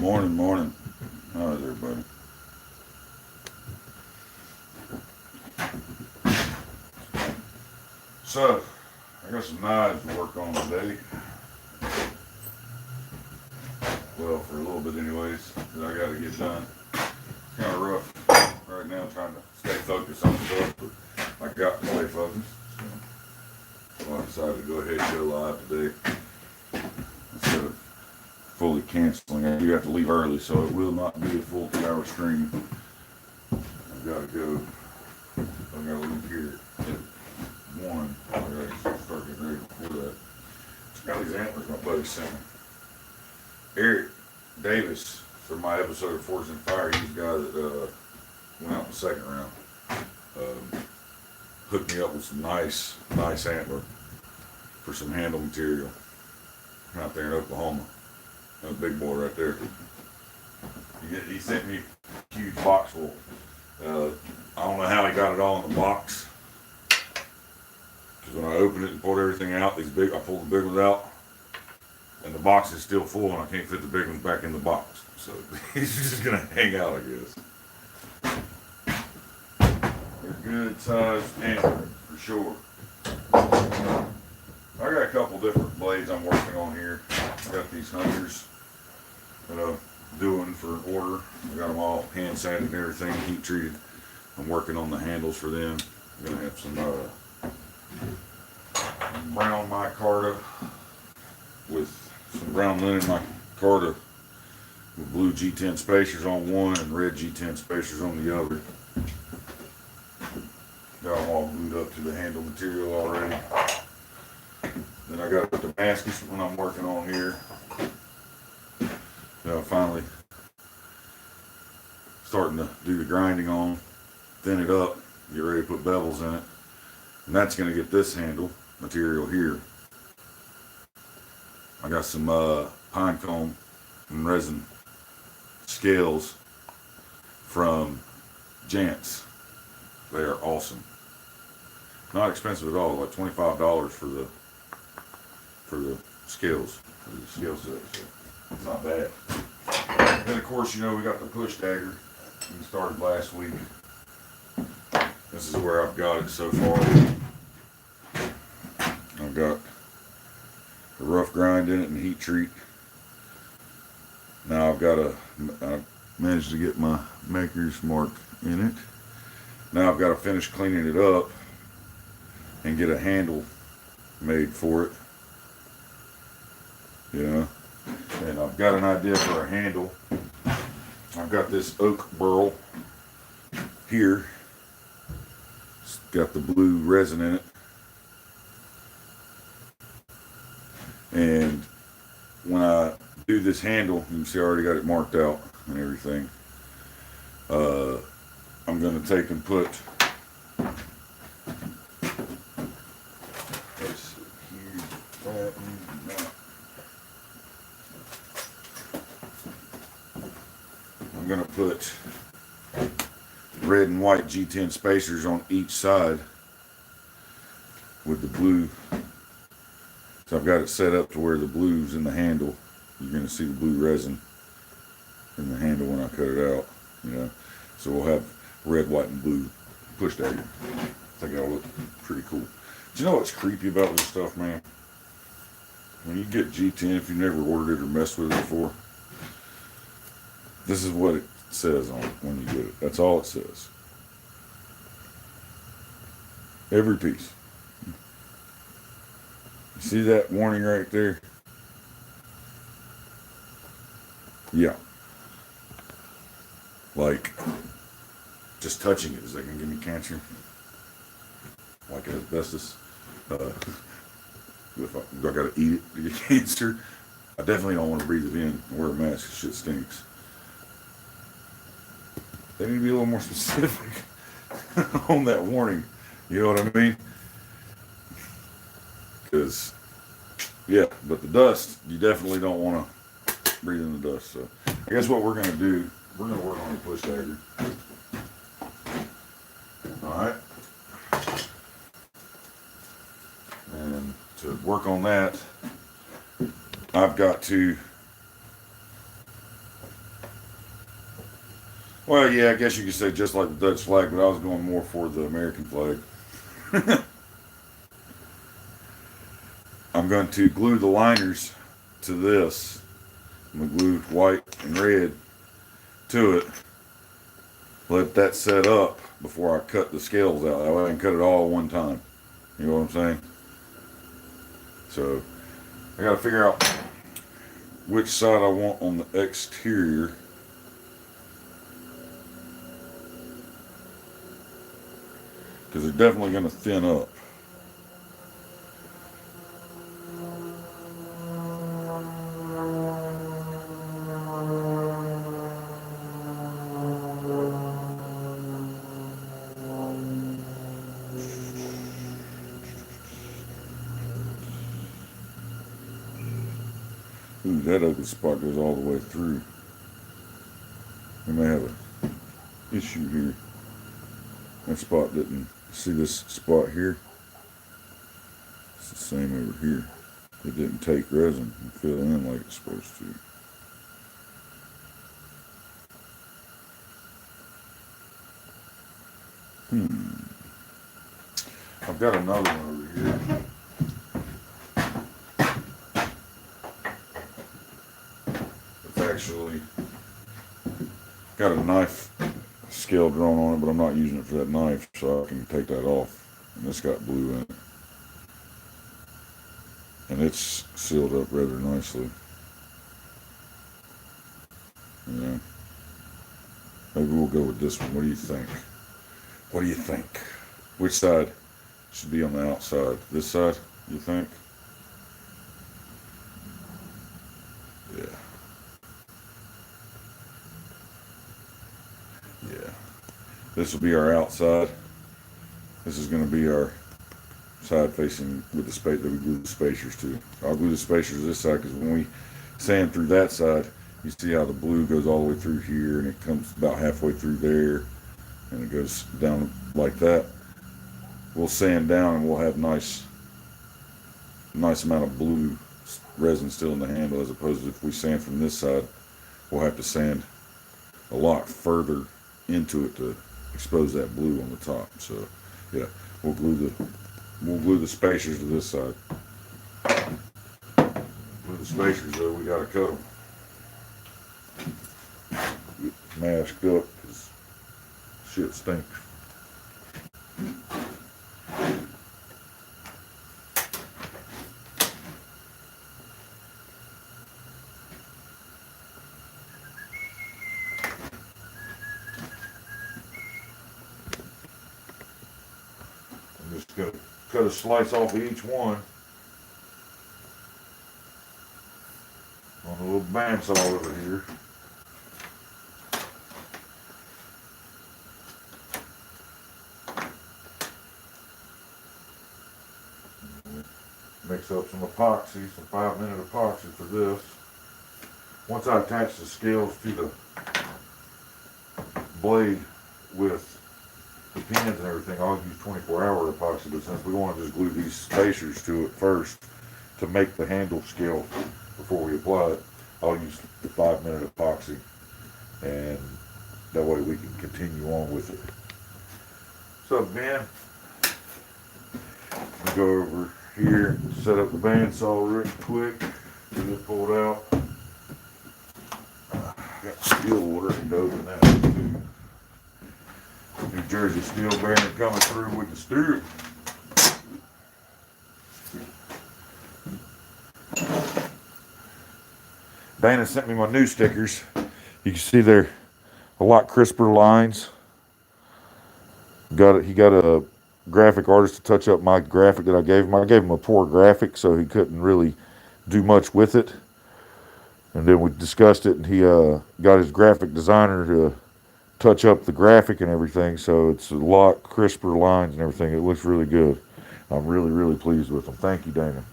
Morning. How is everybody? So, I got some knives to work on today. Well, for a little bit anyways, that I got to get done. It's kind of rough right now trying to stay focused on stuff, but I got to stay focused. So I decided to go ahead and go live today instead of fully canceling. I do have to leave early, so it will not be a full 2-hour stream. I've got to go. I got to leave here at 1. I got to start getting ready before that. Got these antlers my buddy sent me. Eric Davis, for my episode of Forged in Fire, he's the guy that went out in the second round. Hooked me up with some nice antler for some handle material out there in Oklahoma. That was a big boy right there. He sent me a huge box full. I don't know how he got it all in the box. Because when I opened it and pulled everything out, I pulled the big ones out, and the box is still full, and I can't fit the big ones back in the box. So he's just gonna hang out, I guess. They're good sized antler for sure. I got a couple different blades I'm working on here. I got these hunters that I'm doing for order. I got them all hand sanded and everything, heat treated. I'm working on the handles for them. I'm gonna have some brown micarta with some brown linen micarta with blue G10 spacers on one and red G10 spacers on the other. Got them all glued up to the handle material already. Then I got the Damascus one I'm working on here. That I'm finally starting to do the grinding on, thin it up, get ready to put bevels in it. And that's going to get this handle material here. I got some pine cone and resin scales from Jantz. They are awesome. Not expensive at all, like $25 for the scales, for the scale set. So it's not bad. Then of course, you know, we got the push dagger. We started last week. This is where I've got it so far. I've got the rough grind in it and heat treat. Now I managed to get my maker's mark in it. Now I've got to finish cleaning it up and get a handle made for it. Yeah. And I've got an idea for a handle. I've got this oak burl here. It's got the blue resin in it. And when I do this handle, you can see I already got it marked out and everything. I'm going to take and put I'm going to put red and white G10 spacers on each side with the blue. So I've got it set up to where the blue's in the handle. You're going to see the blue resin in the handle when I cut it out, you know. So we'll have red, white, and blue push dagger. I think that'll look pretty cool. Do you know what's creepy about this stuff, man? When you get G10, if you never ordered it or messed with it before, this is what it says on it when you get it. That's all it says. Every piece. You see that warning right there? Yeah. Like, just touching it, is that going to give me cancer? Like asbestos? If I got to eat it to get cancer? I definitely don't want to breathe it in and wear a mask. Shit stinks. They need to be a little more specific on that warning. You know what I mean? Because, yeah, but the dust, you definitely don't want to breathe in the dust. So I guess what we're going to do, we're going to work on the push dagger. Alright. And to work on that, I've got to Well, yeah, I guess you could say just like the Dutch flag, but I was going more for the American flag. I'm going to glue the liners to this. I'm going to glue white and red to it. Let that set up before I cut the scales out. That way I can cut it all at one time. You know what I'm saying? So I got to figure out which side I want on the exterior. Because they're definitely going to thin up. Ooh, that open spot goes all the way through. We may have an issue here. That spot didn't, see this spot here? It's the same over here. It didn't take resin and fill in like it's supposed to. I've got another one over here. It's actually got a knife scale drawn on it, but I'm not using it for that knife, so I can take that off. And it's got blue in it. And it's sealed up rather nicely. Yeah. Maybe we'll go with this one. What do you think? What do you think? Which side should be on the outside? This side, you think? Yeah. Yeah. This will be our outside. This is going to be our side facing with the space that we glue the spacers to. I'll glue the spacers to this side because when we sand through that side, you see how the blue goes all the way through here and it comes about halfway through there and it goes down like that. We'll sand down and we'll have nice amount of blue resin still in the handle, as opposed to if we sand from this side, we'll have to sand a lot further into it to expose that blue on the top. So yeah, we'll glue the spacers to this side. Glue the spacers though, we gotta cut them. Get masked up because shit stinks. I'm just gonna cut a slice off of each one on a little bandsaw over here. Mix up some epoxy, some 5-minute epoxy for this. Once I attach the scales to the blade with the pins and everything, I'll use 24-hour epoxy, but since we want to just glue these spacers to it first to make the handle scale before we apply it, I'll use the 5-minute epoxy, and that way we can continue on with it. What's up, Ben? I'll go over here and set up the bandsaw real quick. Get it pulled out. Got steel water and open that too. New Jersey steel bearing coming through with the steering. Dana sent me my new stickers. You can see they're a lot crisper lines. He got a graphic artist to touch up my graphic that I gave him. I gave him a poor graphic, so he couldn't really do much with it. And then we discussed it, and he got his graphic designer to touch up the graphic and everything, so it's a lot crisper lines and everything. It looks really good. I'm really, really pleased with them. Thank you, Dana.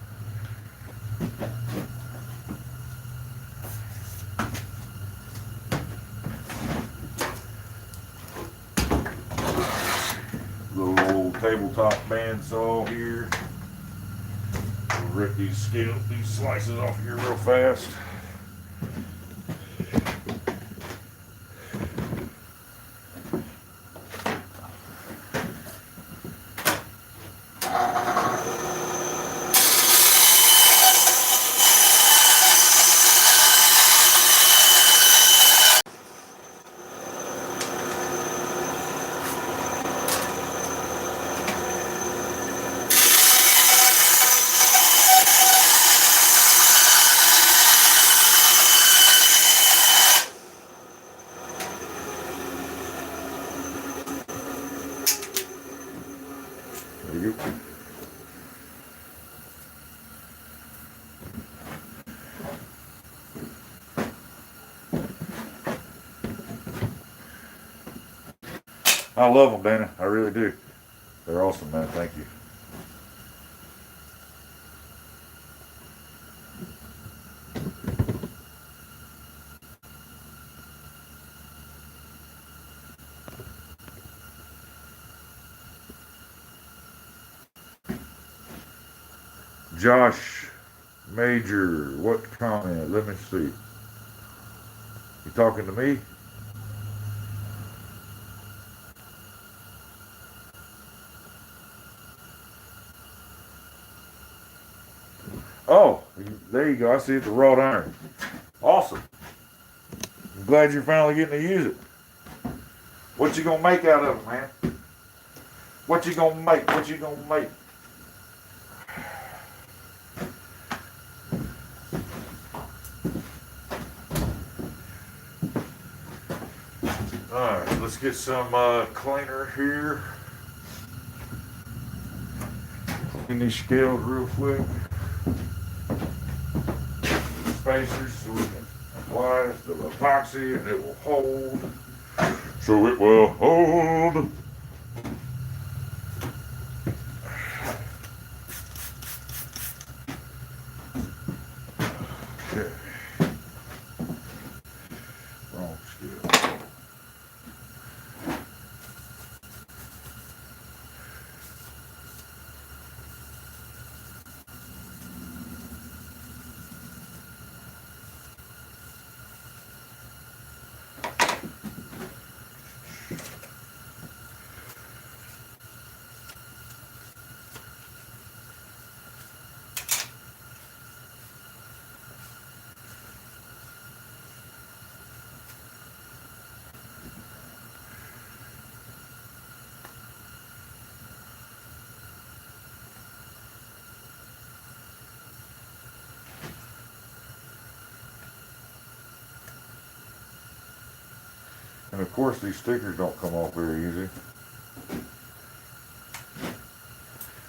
Little old tabletop bandsaw here. We'll rip these slices off here real fast. There you go. I love them, Dana. I really do. They're awesome, man. Thank you. Josh Major, what comment? Let me see. You talking to me? Oh, there you go. I see it, the wrought iron. Awesome. I'm glad you're finally getting to use it. What you gonna make out of it, man? What you gonna make? What you gonna make? Alright, let's get some cleaner here. Clean these scales real quick. Spacers so we can apply the epoxy and it will hold. So it will hold. Okay. Wrong scale. And of course these stickers don't come off very easy.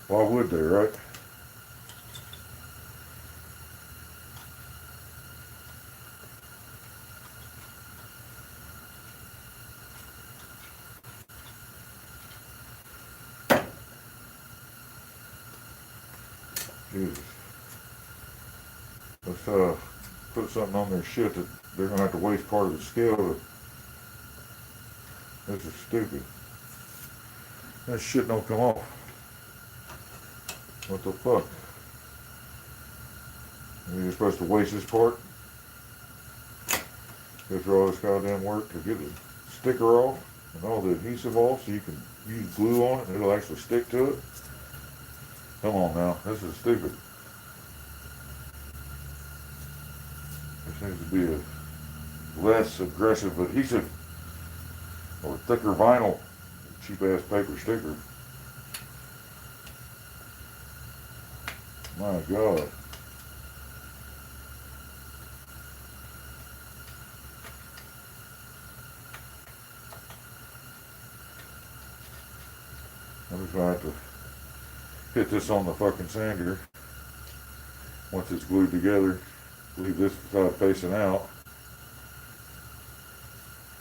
Why would they, right? Jesus. Let's put something on their shit that they're gonna have to waste part of the scale to. This is stupid. That shit don't come off. What the fuck? You're supposed to waste this part? Go through all this goddamn work to get the sticker off and all the adhesive off so you can use glue on it and it'll actually stick to it? Come on now, this is stupid. There seems to be a less aggressive adhesive or thicker vinyl, cheap ass paper sticker. My God. I'm just gonna have to hit this on the fucking sander once it's glued together. Leave this side facing out.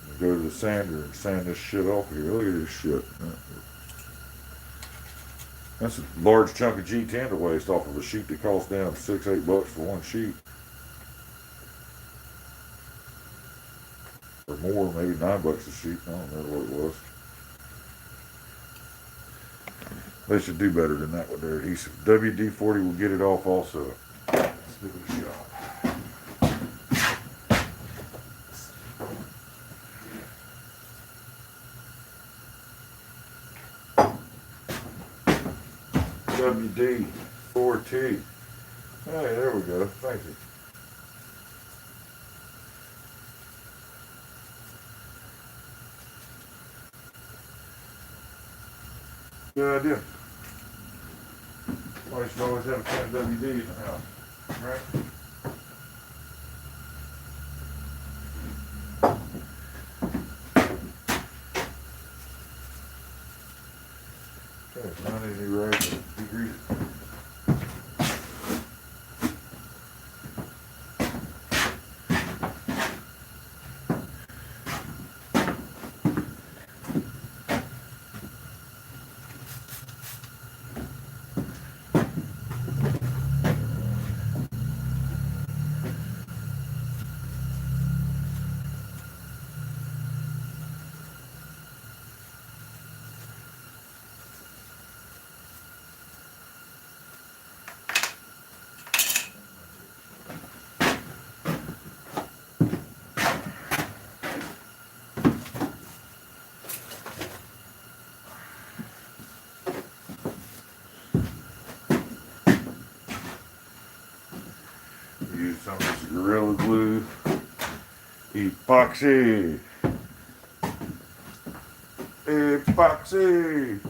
And go to the sander and sand this shit off here. Look at this shit. That's a large chunk of G10 to waste off of a sheet that costs down $6-8 for one sheet. Or more, maybe $9 a sheet. I don't remember what it was. They should do better than that with their adhesive. WD-40 will get it off also. Let's give it a shot. WD 4T. Hey, there we go. Thank you. Good idea. Well, you should always have a can of WD in the house, right? Okay, 90 right degrees. Use some of this Gorilla Glue epoxy. Epoxy.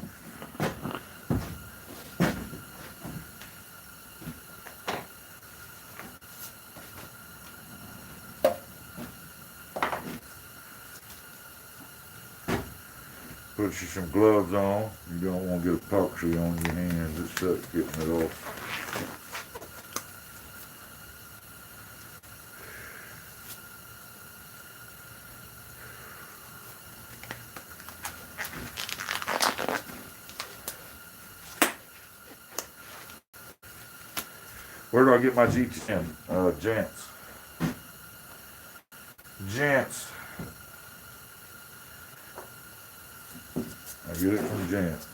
Put you some gloves on. You don't want to get epoxy on your hands. It sucks getting it off. Where do I get my G10? Jants. Jants. I get it from Jants.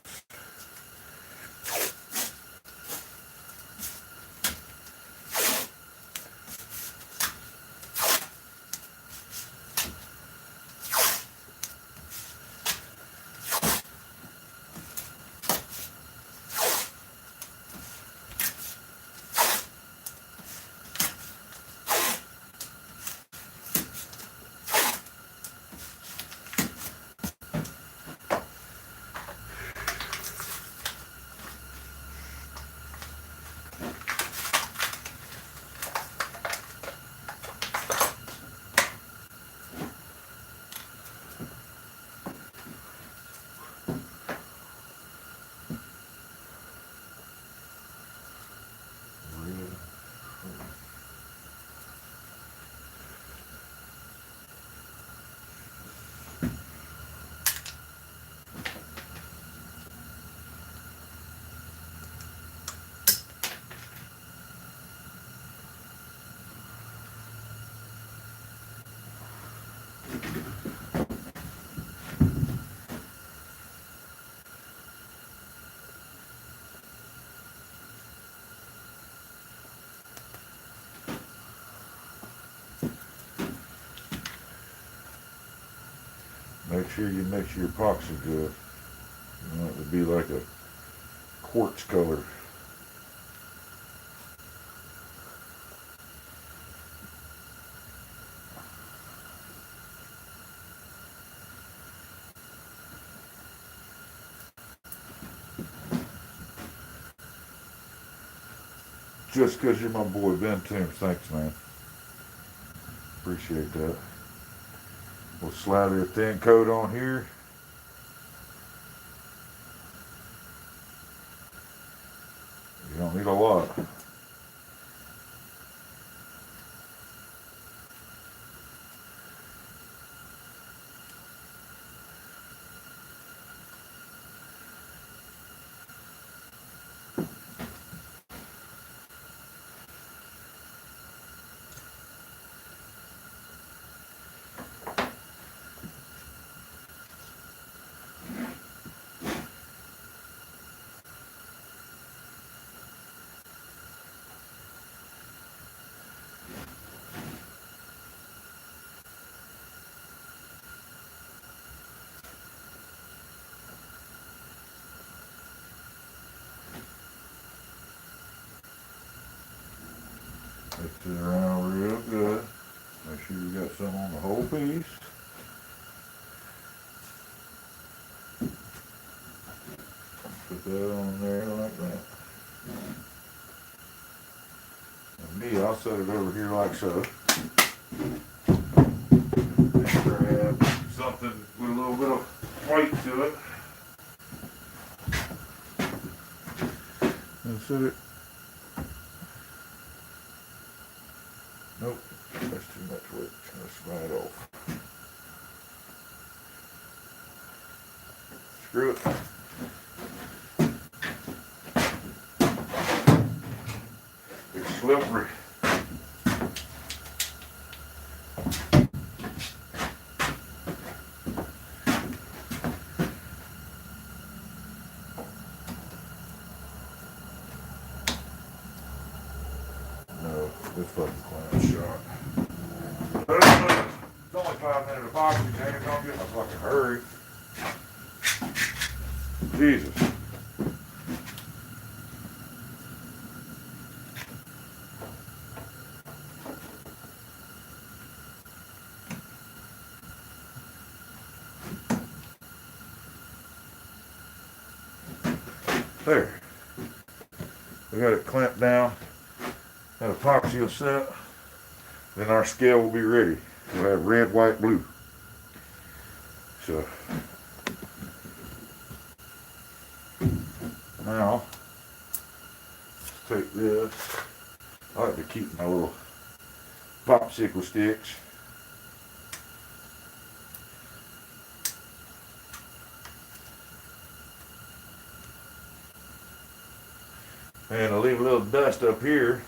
Make sure you mix your epoxy good. You want it to be like a quartz color. Just because you're my boy, Ben Toombs. Thanks, man. Appreciate that. We'll slather a thin coat on here. You don't need a lot. Mix it around real good. Make sure you got some on the whole piece. Put that on there like that. And me, I'll set it over here like so. And grab something with a little bit of weight to it. And set it. Nope, that's too much weight. Let's slide off. Screw it. It's slippery. No, this fucking clamp shot. It's only 5 minutes epoxy, dang it, don't get in a fucking hurry. Jesus. There. We got it clamped down. That epoxy will set. Then our scale will be ready. We'll have red, white, blue. So now let's take this. I like to keep my little popsicle sticks. And I'll leave a little dust up here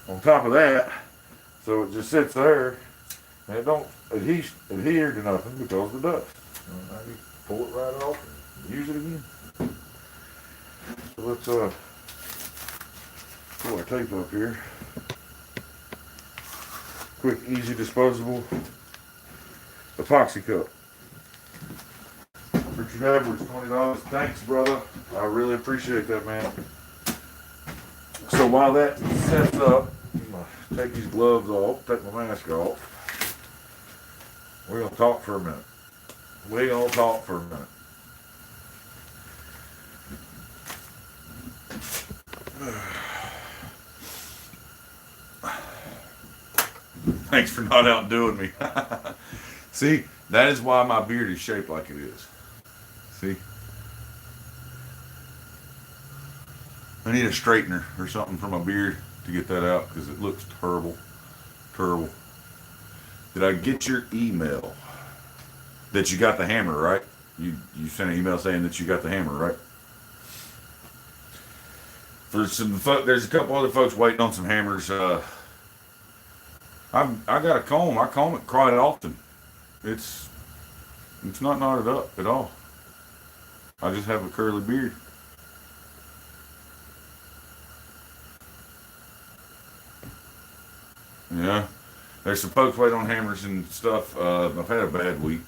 on top of that, so it just sits there and it don't adhere to nothing because of the dust. And now you pull it right off and use it again. So let's pull our tape up here. Quick, easy, disposable epoxy cup. Richard Edwards, $20. Thanks, brother. I really appreciate that, man. So while that sets up, I'm gonna take these gloves off, take my mask off. We're gonna talk for a minute. Thanks for not outdoing me. See, that is why my beard is shaped like it is. See? I need a straightener or something for my beard to get that out because it looks terrible. Terrible. Did I get your email? That you got the hammer, right? You sent an email saying that you got the hammer, right? For some there's a couple other folks waiting on some hammers. I got a comb. I comb it quite often. It's not knotted up at all. I just have a curly beard. Yeah, there's some folks waiting on hammers and stuff. I've had a bad week.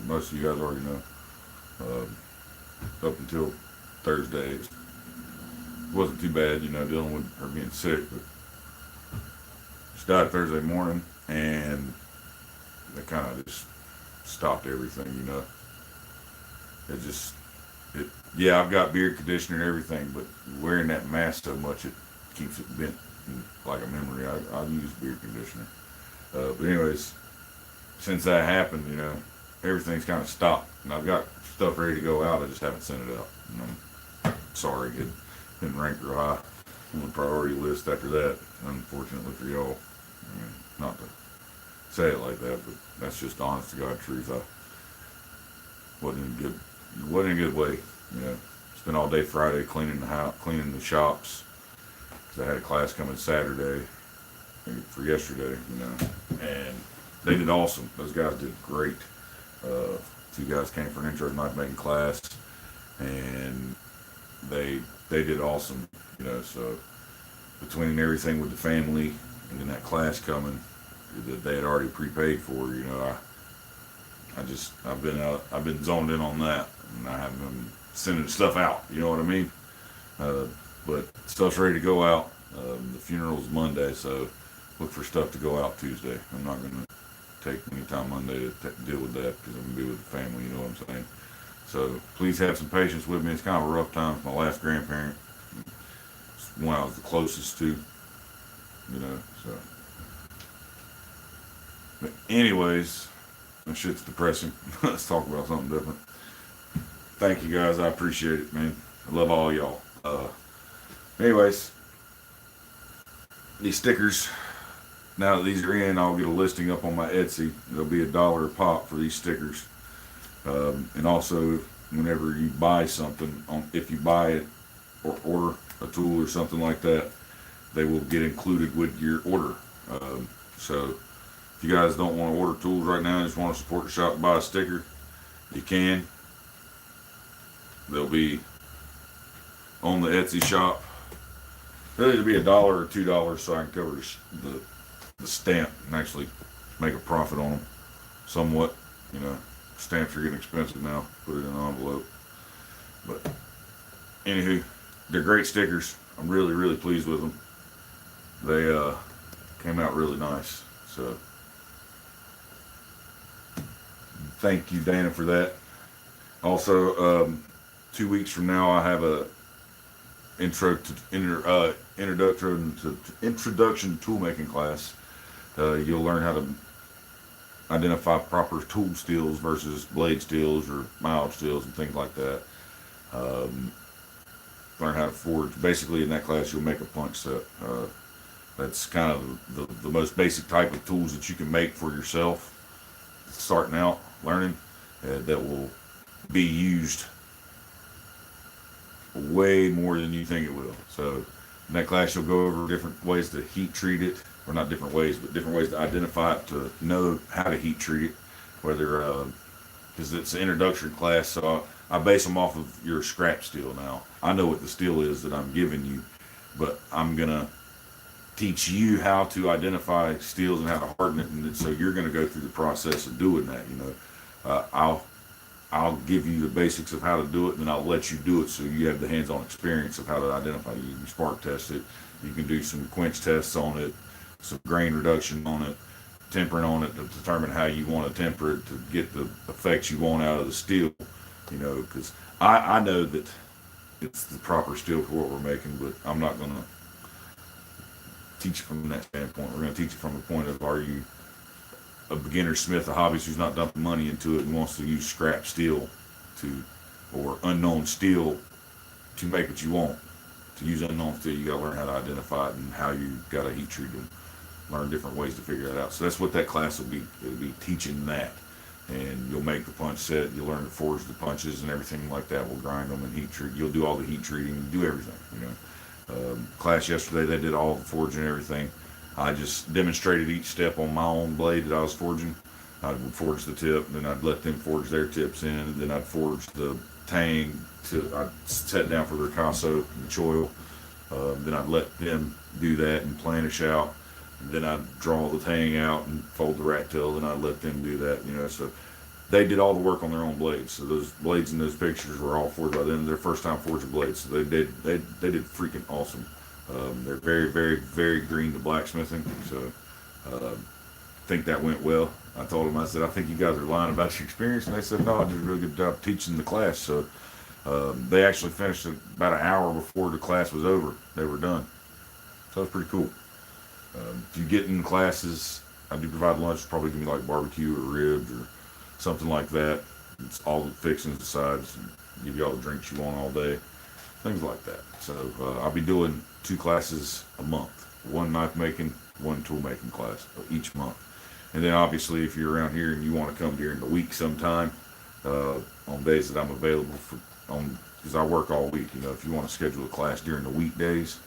Most of you guys already know. Up until Thursday, it wasn't too bad, dealing with her being sick. But she died Thursday morning, and that kind of just stopped everything, Yeah, I've got beard conditioner and everything, but wearing that mask so much, it keeps it bent like a memory. I use beard conditioner. But anyways, since that happened, everything's kind of stopped. And I've got stuff ready to go out. I just haven't sent it out. And I'm sorry, it didn't rank real high on the priority list after that, unfortunately for y'all. I mean, not to say it like that, but that's just honest to God truth. I wasn't in a good way. Spent all day Friday cleaning the house, cleaning the shops. I had a class coming Saturday for yesterday, and they did awesome. Those guys did great. Two guys came for an intro knife making class, and they did awesome. So between everything with the family and then that class coming that they had already prepaid for, I've been zoned in on that, and I haven't been sending stuff out. You know what I mean? But stuff's ready to go out. The funeral's Monday, so look for stuff to go out Tuesday. I'm not going to take any time Monday to deal with that because I'm going to be with the family, you know what I'm saying? So please have some patience with me. It's kind of a rough time for my last grandparent. It's one I was the closest to, you know, so. But anyways, that shit's depressing. Let's talk about something different. Thank you guys. I appreciate it, man. I love all y'all. Anyways, these stickers, now that these are in, I'll get a listing up on my Etsy. There'll be $1 a pop for these stickers. And also, whenever you buy something, if you buy it or order a tool or something like that, they will get included with your order. So if you guys don't want to order tools right now and just want to support the shop and buy a sticker, you can. They'll be on the Etsy shop. It'll be $1 or $2 so I can cover the stamp and actually make a profit on them somewhat. You know, stamps are getting expensive now. Put it in an envelope. But anywho, they're great stickers. I'm really, really pleased with them. They came out really nice. So thank you, Dana, for that. Also, 2 weeks from now, I have a introduction to tool making class. You'll learn how to identify proper tool steels versus blade steels or mild steels and things like that. Learn how to forge. Basically, in that class, you'll make a punch set. That's kind of the most basic type of tools that you can make for yourself, starting out learning, that will be used way more than you think it will. So in that class, you'll go over different ways to heat treat it, or not different ways, but different ways to identify it, to know how to heat treat it, whether, because it's an introductory class, so I base them off of your scrap steel now. I know what the steel is that I'm giving you, but I'm going to teach you how to identify steels and how to harden it, and so you're going to go through the process of doing that, you know. I'll give you the basics of how to do it, and then I'll let you do it so you have the hands-on experience of how to identify. You can spark test it. You can do some quench tests on it, some grain reduction on it, tempering on it to determine how you want to temper it to get the effects you want out of the steel, you know, because I know that it's the proper steel for what we're making, but I'm not going to teach it from that standpoint. We're going to teach it from the point of, are you a beginner smith, a hobbyist who's not dumping money into it and wants to use scrap steel or unknown steel to make what you want. To use unknown steel, you got to learn how to identify it and how you got to heat treat it. Learn different ways to figure that out. So that's what that class will be. It'll be teaching that, and you'll make the punch set. You'll learn to forge the punches and everything like that. We'll grind them and heat treat. You'll do all the heat treating. Do everything. You know, class yesterday they did all the forging and everything. I just demonstrated each step on my own blade that I was forging. I would forge the tip, then I'd let them forge their tips in, and then I'd forge the tang. I'd set down for their casso and choil. Then I'd let them do that and planish out. And then I'd draw the tang out and fold the rat tail. Then I'd let them do that. You know, so they did all the work on their own blades. So those blades in those pictures were all forged by them. Their first time forging blades. So they did freaking awesome. They're very, very, very green to blacksmithing, so I think that went well. I told them, I said, I think you guys are lying about your experience, and they said, no, I did a really good job teaching the class. So they actually finished it about an hour before the class was over. They were done, so it's pretty cool. If you get in classes, I do provide lunch. It's probably gonna be like barbecue or ribs or something like that. It's all the fixings, the sides, and give you all the drinks you want all day, things like that. So I'll be doing 2 classes a month, one knife making, one tool making class each month. And then obviously if you're around here and you want to come during the week sometime, on days that I'm available because I work all week, you know, if you want to schedule a class during the weekdays,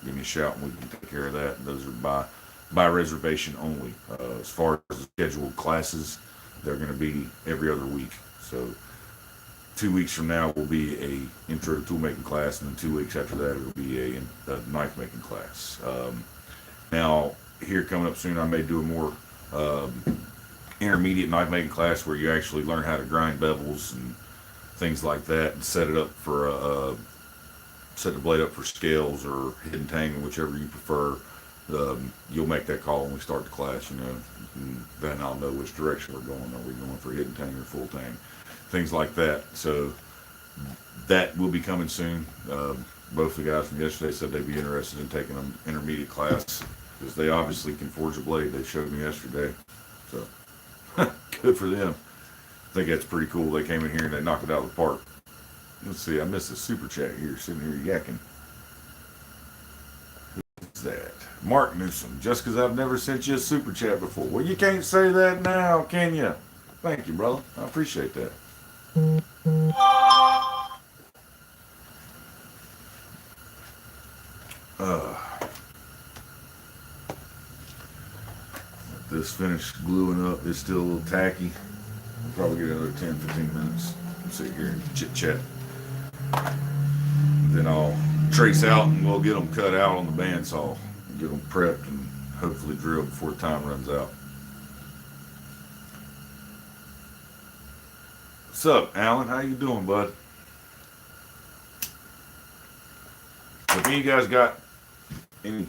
give me a shout and we can take care of that. And those are by reservation only. As far as the scheduled classes, they're going to be every other week. So 2 weeks from now will be a intro to tool making class, and then 2 weeks after that it will be a knife making class. Now here coming up soon, I may do a more intermediate knife making class where you actually learn how to grind bevels and things like that, and set it up for set the blade up for scales or hidden tang, whichever you prefer, you'll make that call when we start the class, you know. And then I'll know which direction we're going. Are we going for hidden tang or full tang? Things like that. So that will be coming soon. Both the guys from yesterday said they'd be interested in taking an intermediate class because they obviously can forge a blade. They showed me yesterday. So good for them. I think that's pretty cool. They came in here and they knocked it out of the park. Let's see, I missed a super chat here, sitting here yakking. Who's that? Mark Newsom. Just because I've never sent you a super chat before. Well, you can't say that now, can you? Thank you, brother. I appreciate that. This finished gluing up. It's still a little tacky. We'll probably get another 10-15 minutes. Sit here and chit chat. Then I'll trace out and we'll get them cut out on the bandsaw. Get them prepped and hopefully drilled before time runs out. What's up, Alan? How you doing, bud? If you guys got any,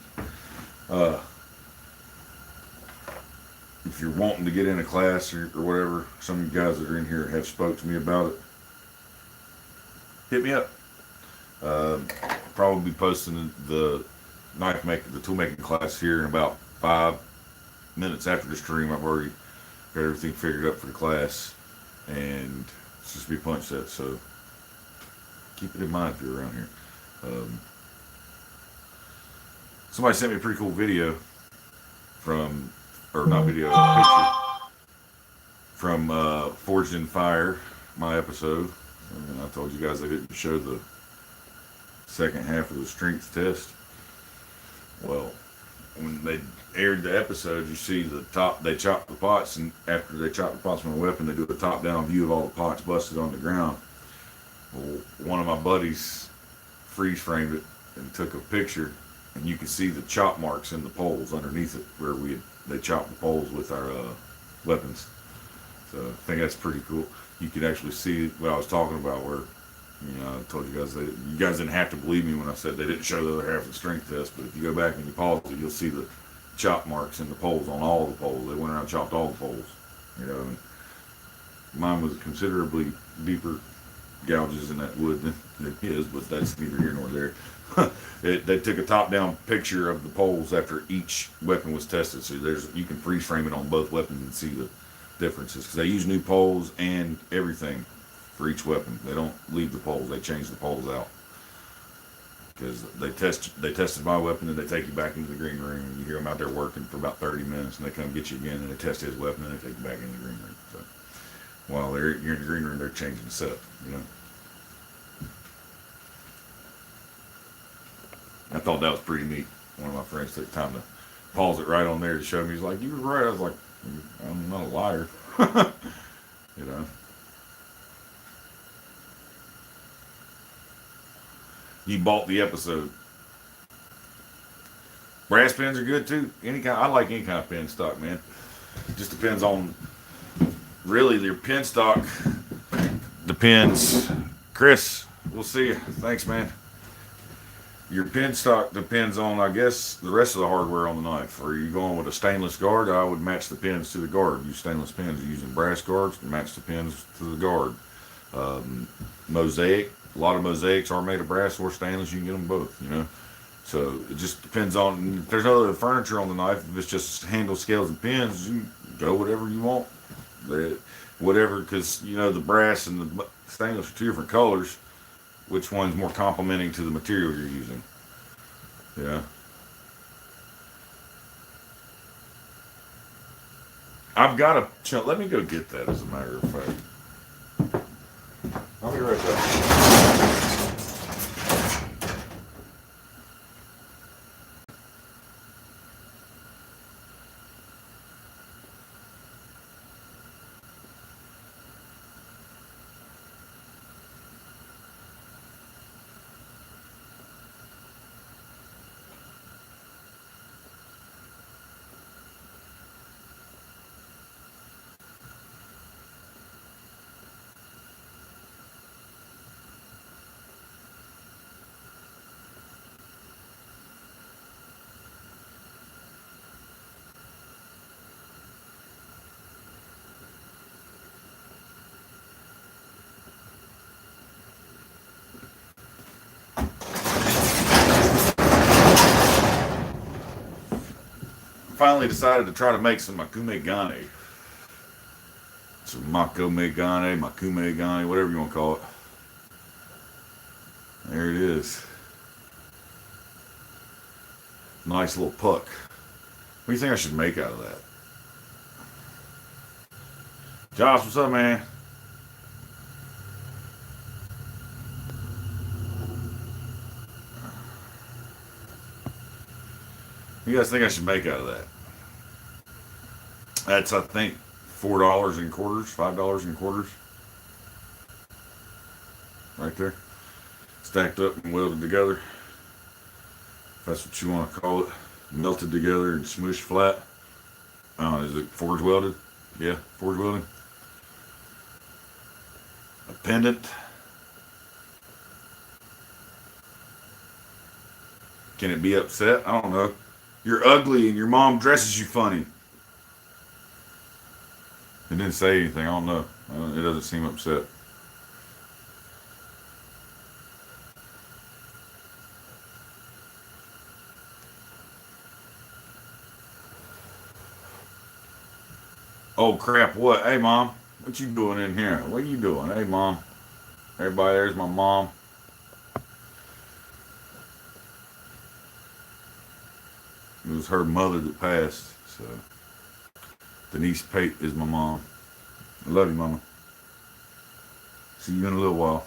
if you're wanting to get in a class or whatever, some of you guys that are in here have spoke to me about it, hit me up. Probably posting the tool making class here in about 5 minutes after the stream. I've already got everything figured up for the class, and it's just be punch set. So keep it in mind if you're around here. Somebody sent me a pretty cool video from, or not video, a picture from Forged in Fire, my episode. And I told you guys I didn't show the second half of the strength test. Well, when they aired the episode, you see the top, they chop the pots, and after they chop the pots from a weapon, they do a top-down view of all the pots busted on the ground. Well, one of my buddies freeze framed it and took a picture, and you can see the chop marks in the poles underneath it where they chopped the poles with our weapons. So I think that's pretty cool. You can actually see what I was talking about, where, you know, I told you guys that you guys didn't have to believe me when I said they didn't show the other half of the strength test, but if you go back and you pause it, you'll see the chop marks in the poles on all the poles. They went around and chopped all the poles, you know. And mine was considerably deeper gouges in that wood than his, but that's neither here nor there. They took a top-down picture of the poles after each weapon was tested, so you can freeze frame it on both weapons and see the differences, because they use new poles and everything for each weapon. They don't leave the poles; they change the poles out, because they tested my weapon, and they take you back into the green room, and you hear them out there working for about 30 minutes, and they come get you again, and they test his weapon, and they take you back into the green room. So while you're in the green room, they're changing the setup, you know. I thought that was pretty neat. One of my friends took time to pause it right on there to show me. He's like, "You were right." I was like, "I'm not a liar," you know. You bought the episode. Brass pins are good too. I like any kind of pin stock, man. It just depends on, really, your pin stock depends. Chris, we'll see you. Thanks, man. Your pin stock depends on, I guess, the rest of the hardware on the knife. Are you going with a stainless guard? I would match the pins to the guard. Use stainless pins. You're using brass guards to match the pins to the guard. Mosaic. A lot of mosaics are made of brass or stainless. You can get them both, you know. So it just depends on. If there's no other furniture on the knife, if it's just handle, scales, and pins, you go whatever you want. Whatever, because, you know, the brass and the stainless are two different colors. Which one's more complementing to the material you're using? Yeah. I've got a chunk. Let me go get that, as a matter of fact. I'll be right back. finally decided to try to make some makumegane. Some makumegane, whatever you want to call it. There it is. Nice little puck. What do you think I should make out of that? Josh, what's up, man? What do you guys think I should make out of that? That's, I think, $4 in quarters, $5 in quarters. Right there. Stacked up and welded together. If that's what you want to call it. Melted together and smooshed flat. Is it forge welded? Yeah, forge welding. A pendant. Can it be upset? I don't know. You're ugly and your mom dresses you funny. It didn't say anything. I don't know. It doesn't seem upset. Oh crap, what? Hey mom, what you doing in here? What are you doing? Hey mom. Everybody, there's my mom. It was her mother that passed, so Denise Pate is my mom. I love you, mama. See you in a little while.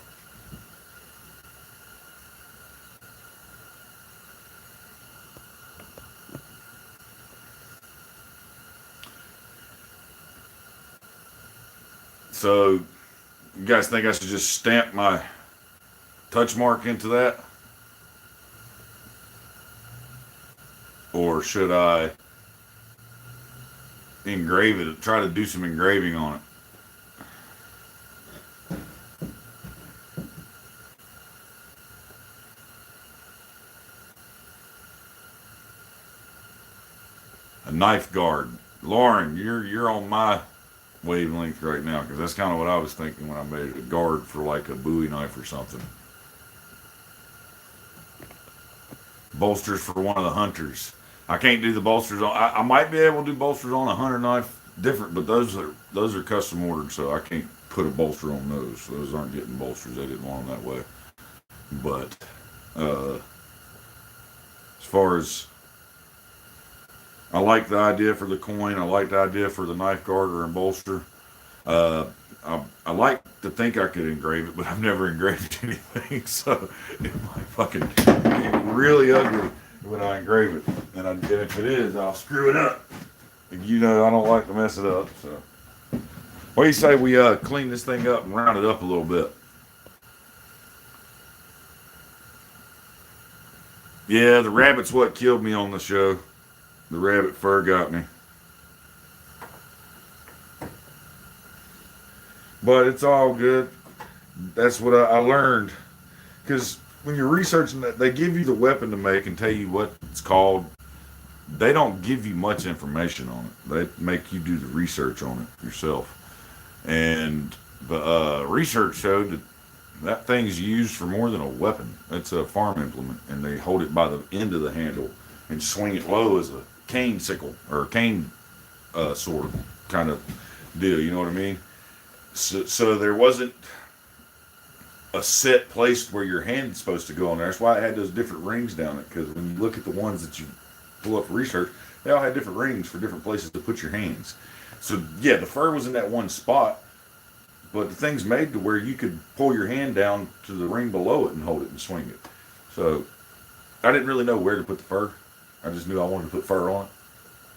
So, you guys think I should just stamp my touch mark into that? Or should I engrave it, try to do some engraving on it? A knife guard. Lauren, you're on my wavelength right now, because that's kind of what I was thinking when I made a guard for like a Bowie knife or something. Bolsters for one of the hunters. I can't do the bolsters on. I might be able to do bolsters on a hunter knife different, but those are custom ordered, so I can't put a bolster on those. Those aren't getting bolsters. They didn't want them that way. But as far as, I like the idea for the coin. I like the idea for the knife garter and bolster. I like to think I could engrave it, but I've never engraved anything, so it might fucking get really ugly when I engrave it. And if it is, I'll screw it up. And you know I don't like to mess it up, so. What do you say we clean this thing up and round it up a little bit? Yeah, the rabbit's what killed me on the show. The rabbit fur got me. But it's all good. That's what I learned. Because when you're researching that, they give you the weapon to make and tell you what it's called. They don't give you much information on it. They make you do the research on it yourself. And the research showed that that thing's used for more than a weapon. It's a farm implement, and they hold it by the end of the handle and swing it low as a cane sickle or a cane sword kind of deal. You know what I mean? So there wasn't a set place where your hand's supposed to go on there. That's why it had those different rings down it. Because when you look at the ones that you pull up for research, they all had different rings for different places to put your hands. So yeah, the fur was in that one spot, but the thing's made to where you could pull your hand down to the ring below it and hold it and swing it. So I didn't really know where to put the fur. I just knew I wanted to put fur on it,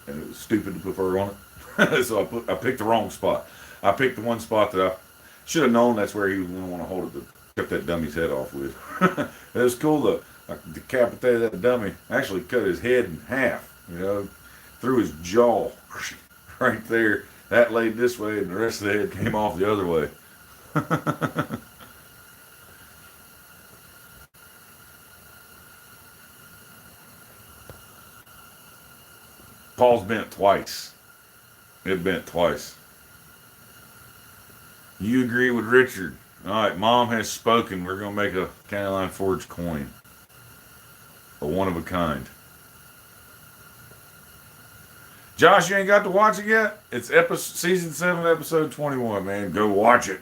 and it was stupid to put fur on it. So I picked the wrong spot. I picked the one spot that I should have known that's where he was going to want to hold it to cut that dummy's head off with. It was cool though. I decapitated that dummy. Actually cut his head in half, you know, through his jaw right there. That laid this way and the rest of the head came off the other way. Paul's bent twice. It bent twice. You agree with Richard. All right, Mom has spoken. We're going to make a County Line Forge coin. A one of a kind. Josh, you ain't got to watch it yet? It's season 7, episode 21, man. Go watch it.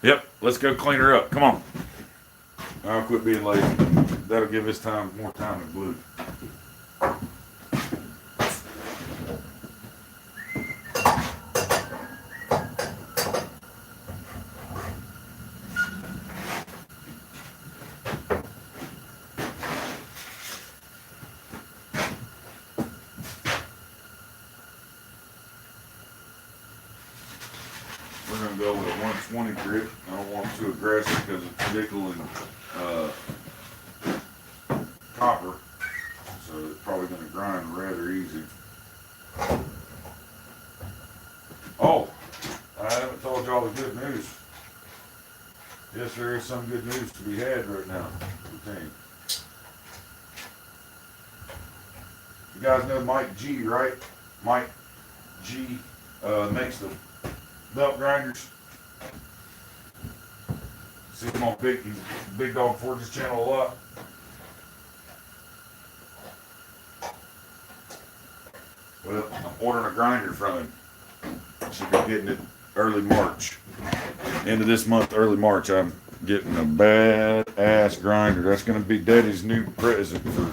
Yep, let's go clean her up. Come on. I'll quit being lazy. That'll give us more time to glue. We're going to go with a 120 grit. I don't want it too aggressive because it's nickel and copper. So it's probably going to grind rather easy. Oh, I haven't told y'all the good news. Yes, there is some good news to be had right now for the team. You guys know Mike G, right? Mike G makes the belt grinders. See him on Big Dog Forge's channel a lot. Well, I'm ordering a grinder from him. Should be getting it early March. End of this month, early March, I'm getting a badass grinder. That's going to be Daddy's new present for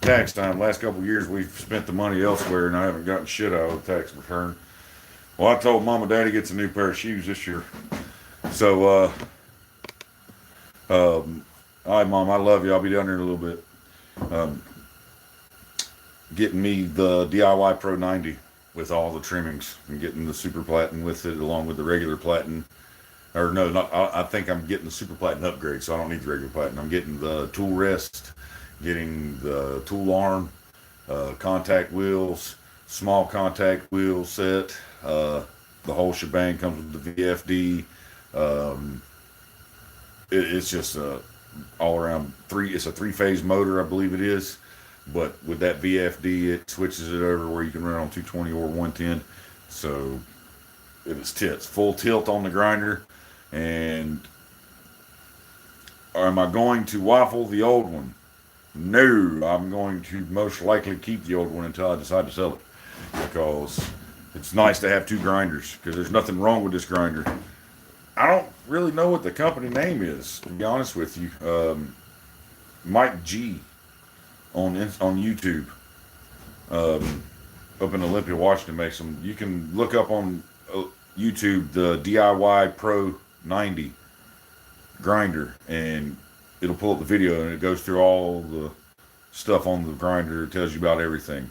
tax time. Last couple of years, we've spent the money elsewhere, and I haven't gotten shit out of the tax return. Well, I told Mom and Daddy gets a new pair of shoes this year. So, all right, Mom, I love you. I'll be down there in a little bit. Getting me the DIY Pro 90 with all the trimmings and getting the super platen with it along with the regular platen. Or no, I think I'm getting the super platen upgrade, so I don't need the regular platen. I'm getting the tool rest, getting the tool arm, contact wheels, small contact wheel set. The whole shebang comes with the VFD. It's just all around it's a 3-phase motor, I believe it is. But with that VFD, it switches it over where you can run on 220 or 110. So it's full tilt on the grinder. And am I going to waffle the old one? No, I'm going to most likely keep the old one until I decide to sell it. Because it's nice to have 2 grinders. Because there's nothing wrong with this grinder. I don't really know what the company name is, to be honest with you. Mike G on YouTube, up in Olympia, Washington, makes them. You can look up on YouTube the DIY Pro 90 grinder, and it'll pull up the video, and it goes through all the stuff on the grinder. It tells you about everything.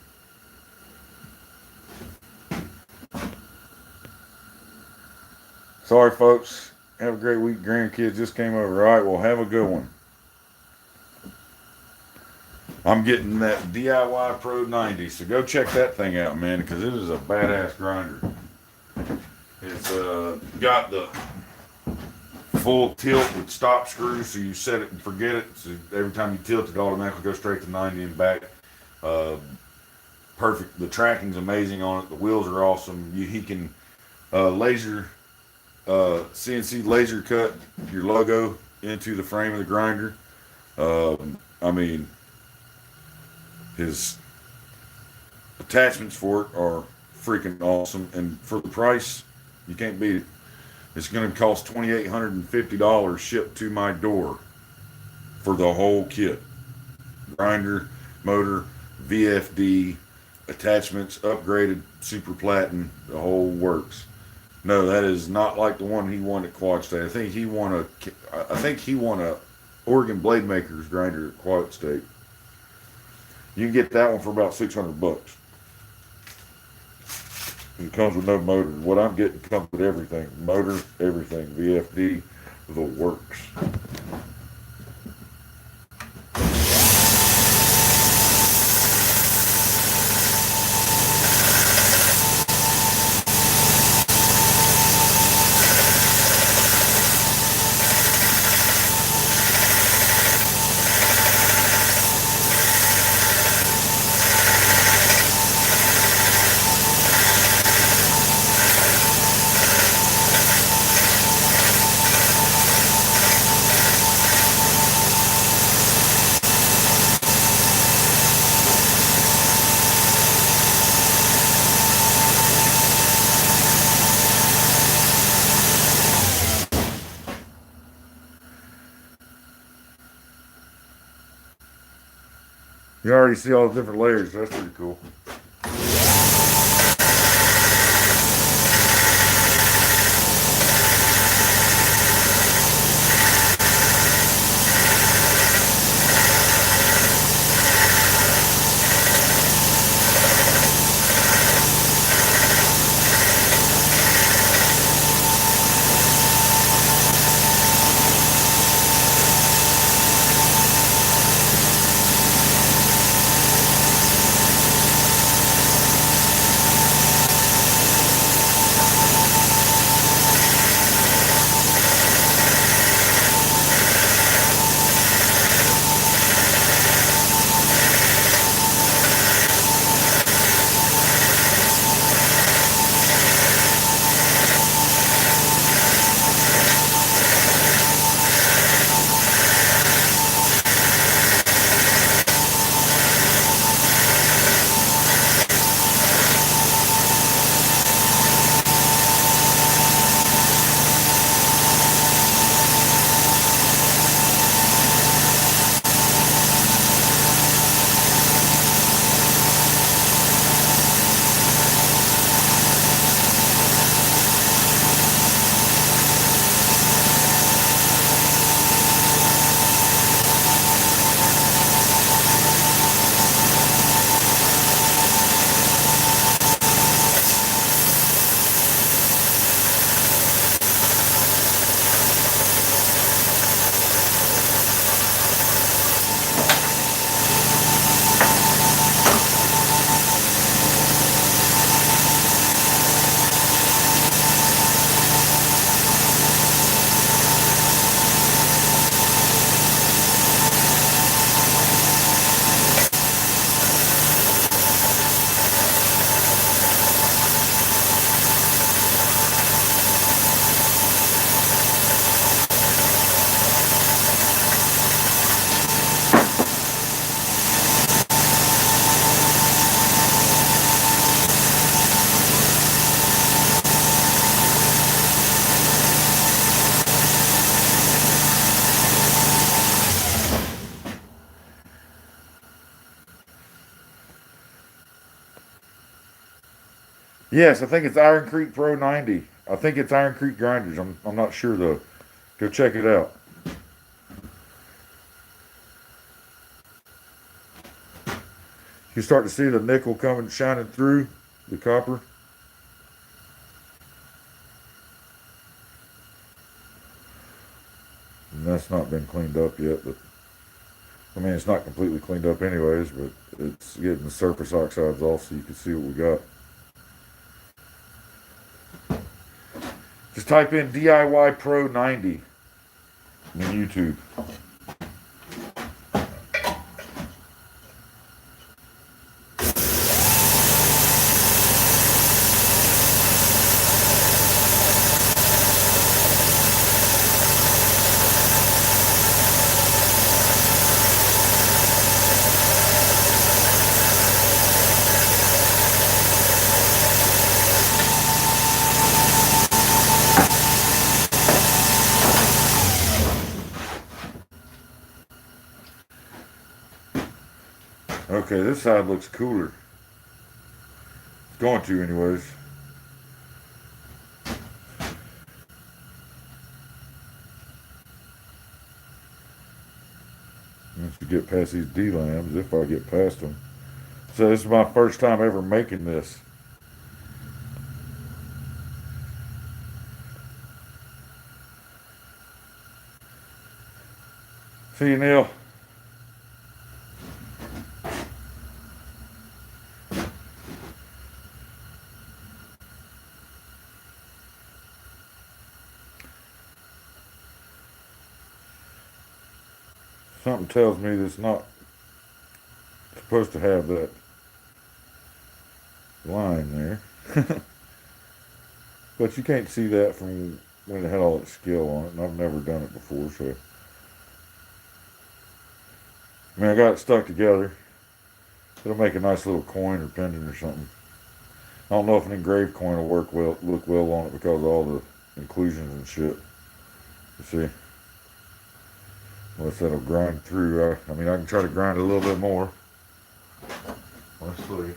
Sorry, folks. Have a great week. Grandkids just came over. All right, well, have a good one. I'm getting that DIY Pro 90, so go check that thing out, man, because it is a badass grinder. It's got the full tilt with stop screws, so you set it and forget it. So every time you tilt, it automatically goes straight to 90 and back. Perfect. The tracking's amazing on it. The wheels are awesome. He can CNC laser cut your logo into the frame of the grinder. I mean, his attachments for it are freaking awesome, and for the price, you can't beat it. It's going to cost $2,850 shipped to my door for the whole kit. Grinder, motor, VFD, attachments, upgraded super platen, the whole works. No, that is not like the one he won at Quad State. I think he won a Oregon Blade Makers grinder at Quad State. You can get that one for about $600. It comes with no motor. What I'm getting comes with everything. Motor, everything. VFD, the works. You already see all the different layers. That's pretty cool. Yes, I think it's Iron Creek Pro 90. I think it's Iron Creek Grinders. I'm not sure though. Go check it out. You start to see the nickel coming shining through the copper. And that's not been cleaned up yet, but I mean it's not completely cleaned up anyways, but it's getting the surface oxides off so you can see what we got. Just type in DIY Pro 90 in YouTube. Okay, this side looks cooler. It's going to anyways. Once you get past these D-lambs, if I get past them. So this is my first time ever making this. See you, Neil. Something tells me that it's not supposed to have that line there. But you can't see that from when it had all that skill on it, and I've never done it before, so. I mean, I got it stuck together. It'll make a nice little coin or pendant or something. I don't know if an engraved coin will look well on it because of all the inclusions and shit. You see? Unless that'll grind through. I mean, I can try to grind it a little bit more. Let's see.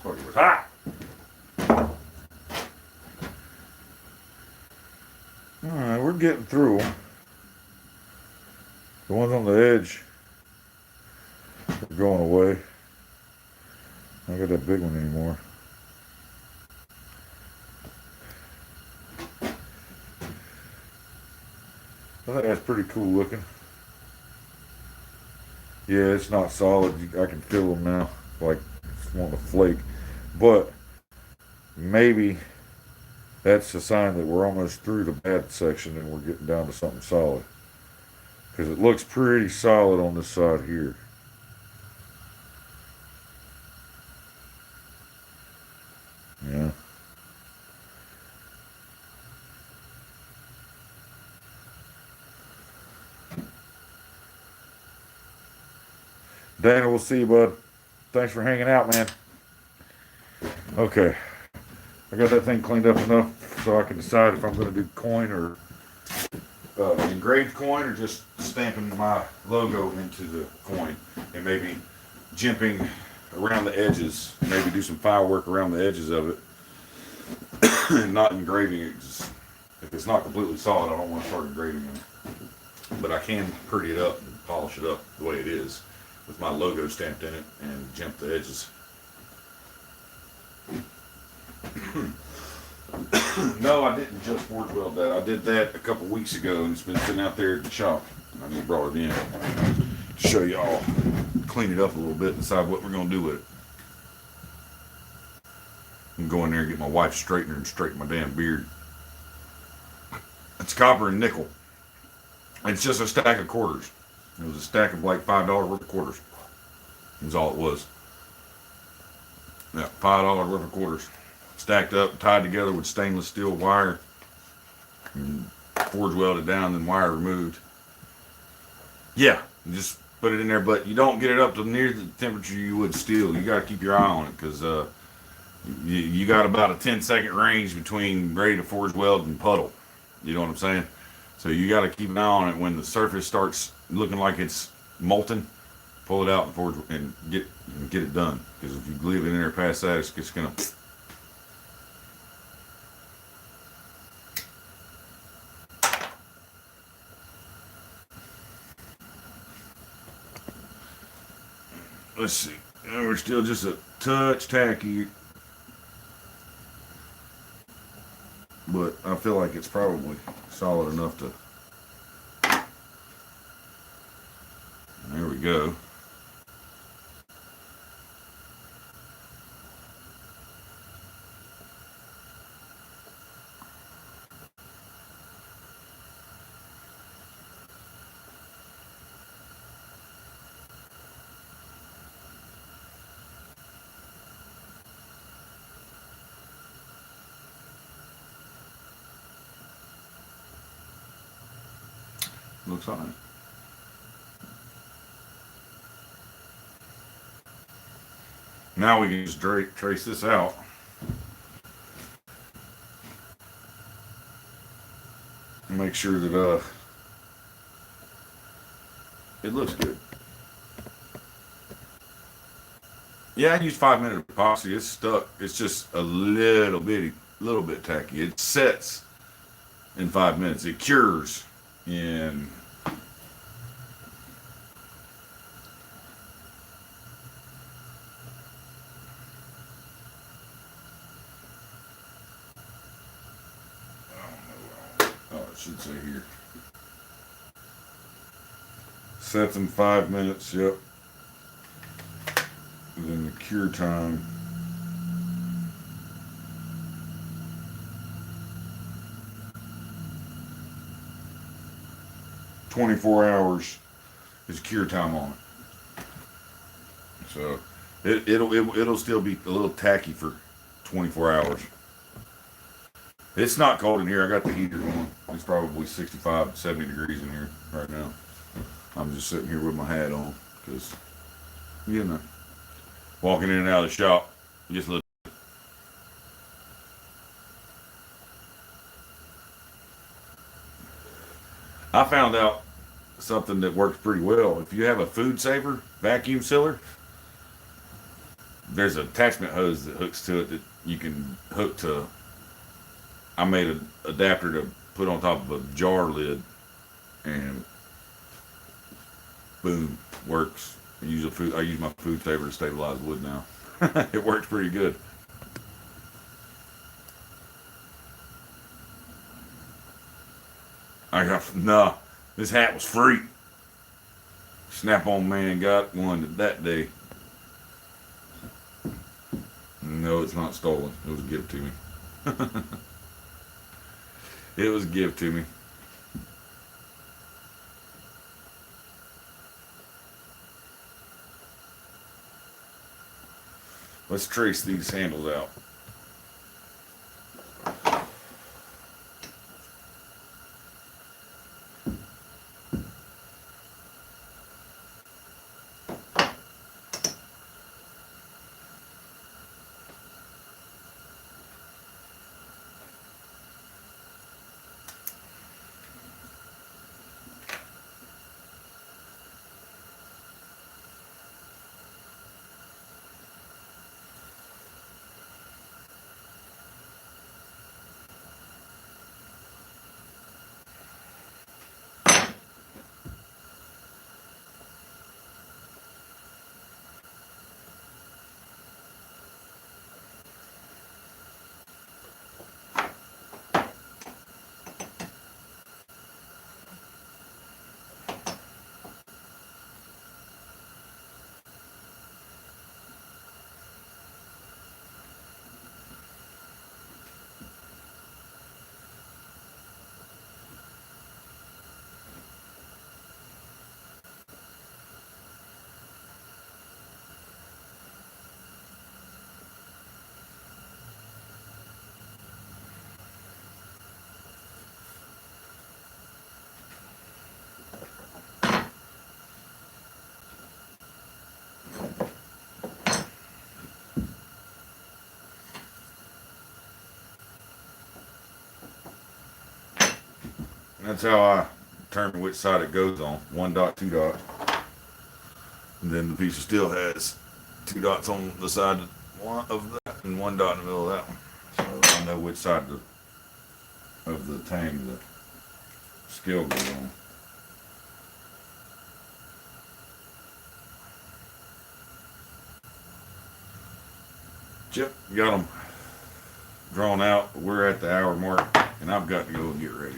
It was hot. Alright, we're getting through them. The ones on the edge are going away. I don't got that big one anymore. I think that's pretty cool looking. Yeah, it's not solid. I can feel them now. Like it's wanting to flake. But maybe that's a sign that we're almost through the bad section and we're getting down to something solid. Because it looks pretty solid on this side here. Yeah. Dana, we'll see you, bud. Thanks for hanging out, man. Okay. I got that thing cleaned up enough so I can decide if I'm going to do coin or engraved coin or just stamping my logo into the coin and maybe jimping around the edges. Maybe do some firework around the edges of it and not engraving it. Just, if it's not completely solid, I don't want to start engraving it. But I can pretty it up and polish it up the way it is with my logo stamped in it and jimp the edges. No, I didn't just forge weld that. I did that a couple weeks ago and it's been sitting out there at the shop. I just brought it in to show y'all, clean it up a little bit and decide what we're going to do with it. I'm going in there and get my wife's straightener and straighten my damn beard. It's copper and nickel. It's just a stack of quarters. It was a stack of like $5 worth of quarters. That's all it was. Yeah, $5 worth of quarters. Stacked up, tied together with stainless steel wire. And forge welded down, then wire removed. Yeah, just put it in there, but you don't get it up to near the temperature you would steel. You got to keep your eye on it because you got about a 10-second range between ready to forge weld and puddle. You know what I'm saying? So you got to keep an eye on it. When the surface starts looking like it's molten, pull it out and forge and get it done. Because if you leave it in there past that, it's just gonna. Let's see. We're still just a touch tacky, but I feel like it's probably solid enough to. There we go. Looks fine. Now we can just trace this out. And make sure that it looks good. Yeah, I used 5-minute epoxy. It's stuck. It's just a little bit tacky. It sets in 5 minutes. It cures in it should say here. Sets in 5 minutes, yep. And then the cure time. 24 hours is cure time on it. So it'll still be a little tacky for 24 hours. It's not cold in here. I got the heater on. It's probably 65, 70 degrees in here right now. I'm just sitting here with my hat on because, you know, walking in and out of the shop, just look. I found out something that works pretty well. If you have a food saver vacuum sealer, there's an attachment hose that hooks to it that you can hook to. I made an adapter to put on top of a jar lid, and boom, works. I use my food saver to stabilize wood now. It works pretty good. This hat was free. Snap-on man got one that day. No, it's not stolen. It was a gift to me. It was a gift to me. Let's trace these handles out. That's how I determine which side it goes on. 1 dot, 2 dot. And then the piece of steel has 2 dots on the side of that and 1 dot in the middle of that one. So I know which side of the tang the scale goes on. Yep, got them drawn out. We're at the hour mark, and I've got to go and get ready.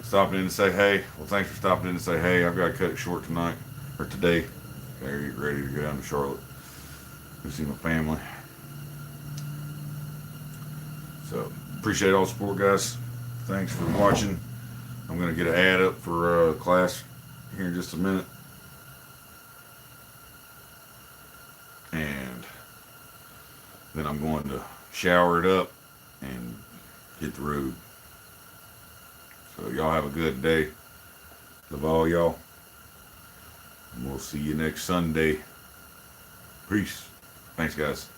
Stopping in to say hey. Well, thanks for stopping in to say hey. I've got to cut it short tonight, or today. Gotta get ready to go down to Charlotte to see my family. So, appreciate all the support, guys. Thanks for watching. I'm going to get an ad up for class here in just a minute. And then I'm going to shower it up and hit the road. So y'all have a good day. Love all y'all. And we'll see you next Sunday. Peace. Thanks, guys.